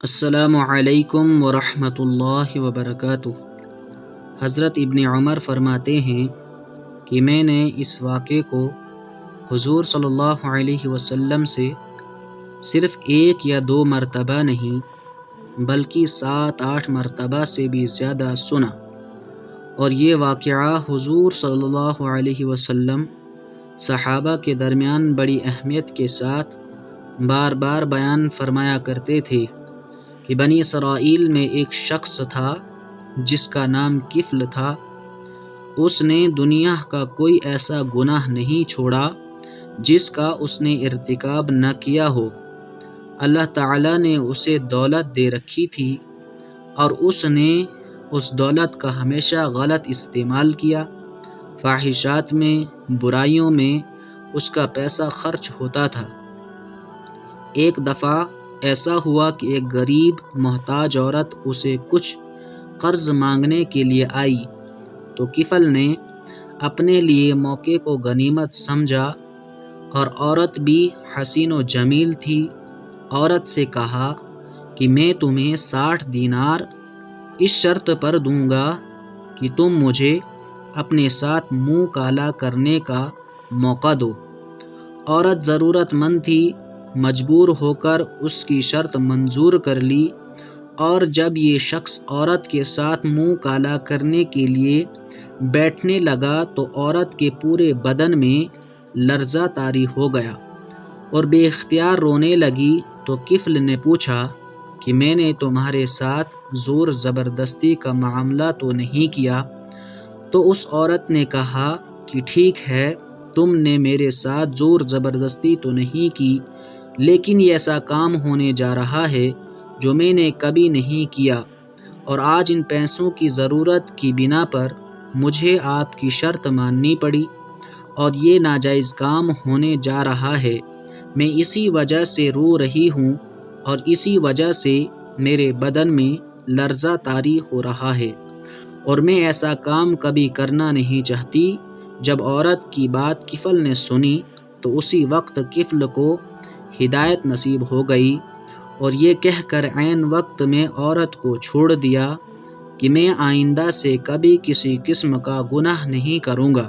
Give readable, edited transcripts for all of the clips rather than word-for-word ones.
السلام علیکم ورحمۃ اللہ وبرکاتہ۔ حضرت ابن عمر فرماتے ہیں کہ میں نے اس واقعے کو حضور صلی اللہ علیہ وسلم سے صرف 1 یا 2 مرتبہ نہیں بلکہ 7-8 مرتبہ سے بھی زیادہ سنا، اور یہ واقعہ حضور صلی اللہ علیہ وسلم صحابہ کے درمیان بڑی اہمیت کے ساتھ بار بار بیان فرمایا کرتے تھے کہ بنی اسرائیل میں ایک شخص تھا جس کا نام کفل تھا۔ اس نے دنیا کا کوئی ایسا گناہ نہیں چھوڑا جس کا اس نے ارتکاب نہ کیا ہو۔ اللہ تعالیٰ نے اسے دولت دے رکھی تھی اور اس نے اس دولت کا ہمیشہ غلط استعمال کیا۔ فاحشات میں، برائیوں میں اس کا پیسہ خرچ ہوتا تھا۔ ایک دفعہ ایسا ہوا کہ ایک غریب محتاج عورت اسے کچھ قرض مانگنے کے لیے آئی، تو کفل نے اپنے لیے موقع کو غنیمت سمجھا، اور عورت بھی حسین و جمیل تھی۔ عورت سے کہا کہ میں تمہیں 60 دینار اس شرط پر دوں گا کہ تم مجھے اپنے ساتھ منہ کالا کرنے کا موقع دو۔ عورت ضرورت مند تھی، مجبور ہو کر اس کی شرط منظور کر لی، اور جب یہ شخص عورت کے ساتھ منہ کالا کرنے کے لیے بیٹھنے لگا تو عورت کے پورے بدن میں لرزہ طاری ہو گیا اور بے اختیار رونے لگی۔ تو کفل نے پوچھا کہ میں نے تمہارے ساتھ زور زبردستی کا معاملہ تو نہیں کیا؟ تو اس عورت نے کہا کہ ٹھیک ہے، تم نے میرے ساتھ زور زبردستی تو نہیں کی، لیکن یہ ایسا کام ہونے جا رہا ہے جو میں نے کبھی نہیں کیا، اور آج ان پیسوں کی ضرورت کی بنا پر مجھے آپ کی شرط ماننی پڑی، اور یہ ناجائز کام ہونے جا رہا ہے۔ میں اسی وجہ سے رو رہی ہوں اور اسی وجہ سے میرے بدن میں لرزہ طاری ہو رہا ہے، اور میں ایسا کام کبھی کرنا نہیں چاہتی۔ جب عورت کی بات کفل نے سنی تو اسی وقت کفل کو ہدایت نصیب ہو گئی، اور یہ کہہ کر عین وقت میں عورت کو چھوڑ دیا کہ میں آئندہ سے کبھی کسی قسم کا گناہ نہیں کروں گا،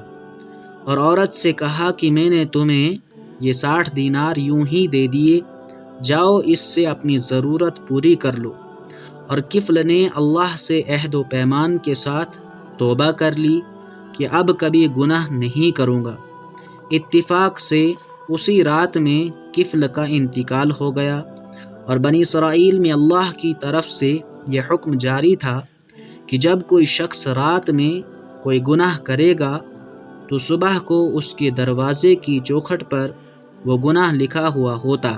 اور عورت سے کہا کہ میں نے تمہیں یہ 60 دینار یوں ہی دے دیے، جاؤ اس سے اپنی ضرورت پوری کر لو۔ اور کفل نے اللہ سے عہد و پیمان کے ساتھ توبہ کر لی کہ اب کبھی گناہ نہیں کروں گا۔ اتفاق سے اسی رات میں کفل کا انتقال ہو گیا، اور بنی اسرائیل میں اللہ کی طرف سے یہ حکم جاری تھا کہ جب کوئی شخص رات میں کوئی گناہ کرے گا تو صبح کو اس کے دروازے کی چوکھٹ پر وہ گناہ لکھا ہوا ہوتا،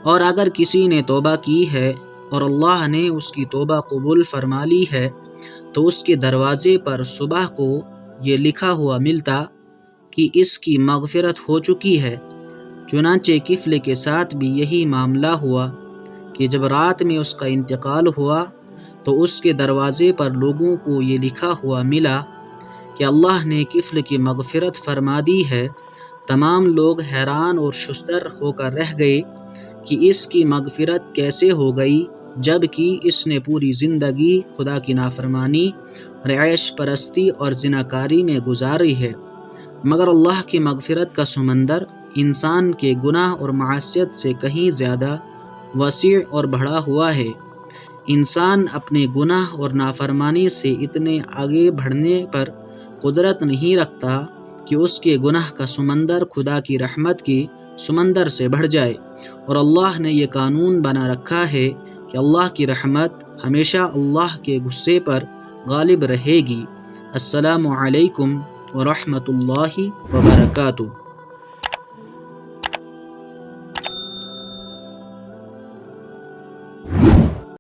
اور اگر کسی نے توبہ کی ہے اور اللہ نے اس کی توبہ قبول فرما لی ہے تو اس کے دروازے پر صبح کو یہ لکھا ہوا ملتا کہ اس کی مغفرت ہو چکی ہے۔ چنانچہ کفل کے ساتھ بھی یہی معاملہ ہوا کہ جب رات میں اس کا انتقال ہوا تو اس کے دروازے پر لوگوں کو یہ لکھا ہوا ملا کہ اللہ نے کفل کی مغفرت فرما دی ہے۔ تمام لوگ حیران اور ششدر ہو کر رہ گئے کہ اس کی مغفرت کیسے ہو گئی، جب کہ اس نے پوری زندگی خدا کی نافرمانی، عیش پرستی اور زناکاری میں گزاری ہے۔ مگر اللہ کی مغفرت کا سمندر انسان کے گناہ اور معصیت سے کہیں زیادہ وسیع اور بڑھا ہوا ہے۔ انسان اپنے گناہ اور نافرمانی سے اتنے آگے بڑھنے پر قدرت نہیں رکھتا کہ اس کے گناہ کا سمندر خدا کی رحمت کے سمندر سے بڑھ جائے، اور اللہ نے یہ قانون بنا رکھا ہے کہ اللہ کی رحمت ہمیشہ اللہ کے غصے پر غالب رہے گی۔ السلام علیکم ورحمۃ اللہ وبرکاتہ۔